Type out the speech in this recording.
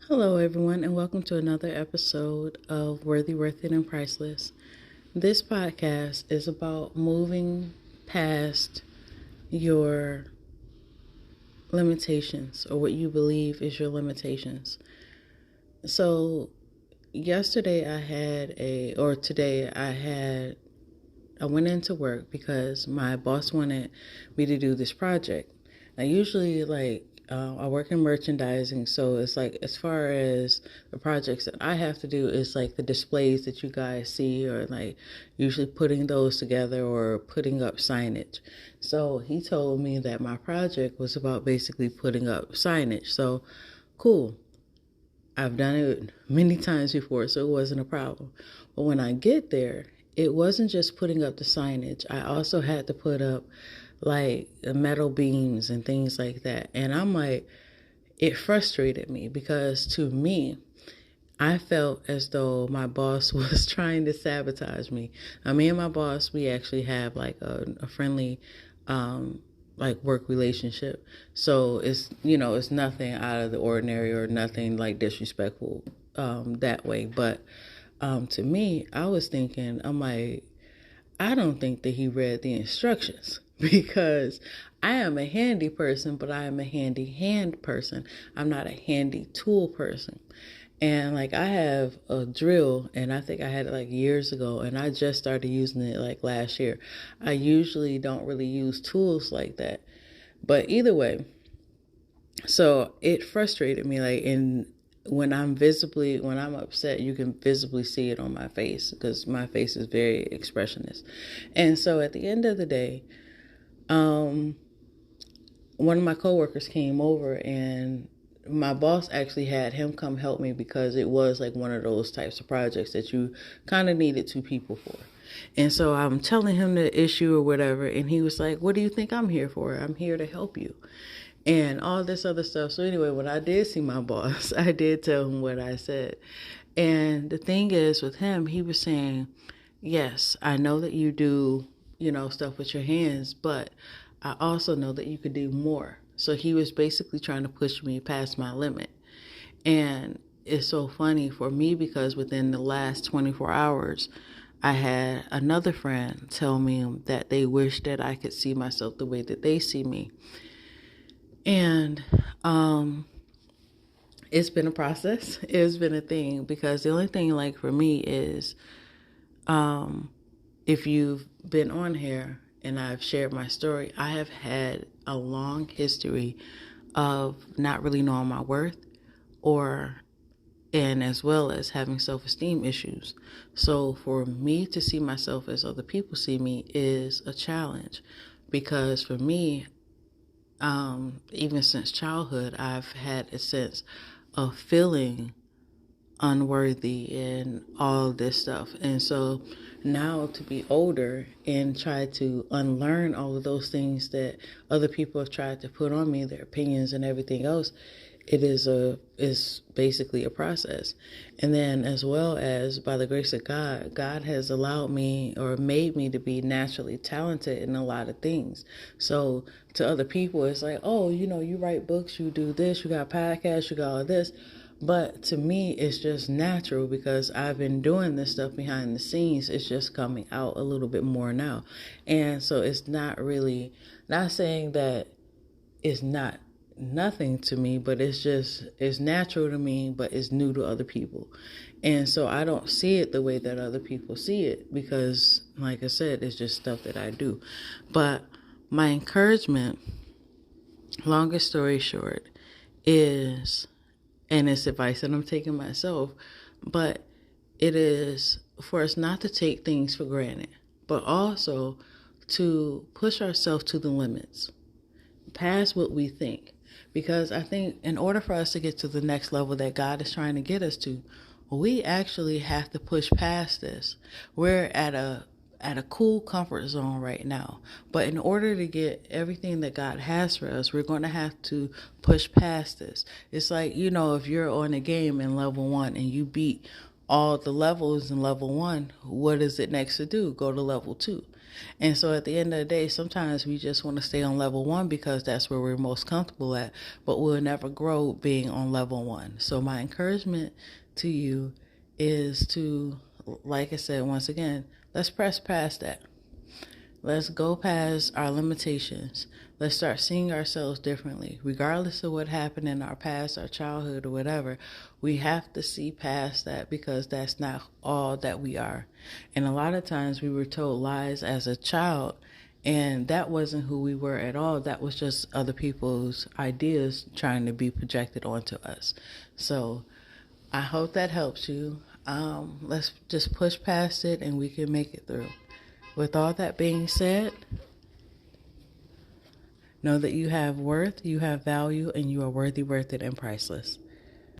Hello, everyone, and welcome to another episode of Worthyworthitpriceless. This podcast is about moving past your limitations or what you believe is your limitations. So, today I went into work because my boss wanted me to do this project. Now, usually, I work in merchandising, so it's like as far as the projects that I have to do is like the displays that you guys see, or like usually putting those together or putting up signage. So he told me that my project was about basically putting up signage. So, cool. I've done it many times before, so it wasn't a problem. But when I get there, it wasn't just putting up the signage. I also had to put up like metal beams and things like that. And I'm like, it frustrated me because to me, I felt as though my boss was trying to sabotage me. Me and my boss, we actually have like a friendly, like work relationship. So it's nothing out of the ordinary or nothing like disrespectful, that way. But, to me, I was thinking, I'm like, I don't think that he read the instructions because I am a handy person, but I am a handy hand person. I'm not a handy tool person. And like I have a drill, and I think I had it like years ago, and I just started using it like last year. I usually don't really use tools like that. But either way, so it frustrated me, like, when I'm upset, you can visibly see it on my face because my face is very expressionist. And so at the end of the day, one of my coworkers came over, and my boss actually had him come help me because it was like one of those types of projects that you kind of needed two people for. And so I'm telling him the issue or whatever, and he was like, "What do you think I'm here for? I'm here to help you." And all this other stuff. So anyway, when I did see my boss, I did tell him what I said. And the thing is with him, he was saying, "Yes, I know that you do, stuff with your hands, but I also know that you could do more." So he was basically trying to push me past my limit. And it's so funny for me because within the last 24 hours, I had another friend tell me that they wish that I could see myself the way that they see me. And it's been a process. It's been a thing because the only thing, like, for me is, if you've been on here and I've shared my story, I have had a long history of not really knowing my worth, and as well as having self-esteem issues. So for me to see myself as other people see me is a challenge because for me, even since childhood, I've had a sense of feeling unworthy and all this stuff. And so now to be older and try to unlearn all of those things that other people have tried to put on me, their opinions and everything else, is basically a process. And then as well as by the grace of God, God has allowed me or made me to be naturally talented in a lot of things. So to other people, it's like, oh, you write books, you do this, you got podcasts, you got all this. But to me, it's just natural because I've been doing this stuff behind the scenes. It's just coming out a little bit more now. And so it's not saying that it's not nothing to me, but it's natural to me, but it's new to other people. And so I don't see it the way that other people see it because, like I said, it's just stuff that I do. But my encouragement, longest story short, is, and it's advice that I'm taking myself, but it is for us not to take things for granted, but also to push ourselves to the limits, past what we think. Because I think in order for us to get to the next level that God is trying to get us to, we actually have to push past this. We're at a cool comfort zone right now. But in order to get everything that God has for us, we're going to have to push past this. It's like, if you're on a game in level 1 and you beat all the levels in level 1, what is it next to do? Go to level 2. And so at the end of the day, sometimes we just want to stay on level one because that's where we're most comfortable at, but we'll never grow being on level one. So my encouragement to you is to, like I said, once again, let's press past that. Let's go past our limitations. Let's start seeing ourselves differently. Regardless of what happened in our past, our childhood, or whatever, we have to see past that because that's not all that we are. And a lot of times we were told lies as a child, and that wasn't who we were at all. That was just other people's ideas trying to be projected onto us. So I hope that helps you. Let's just push past it and we can make it through. With all that being said, know that you have worth, you have value, and you are worthy, worth it, and priceless.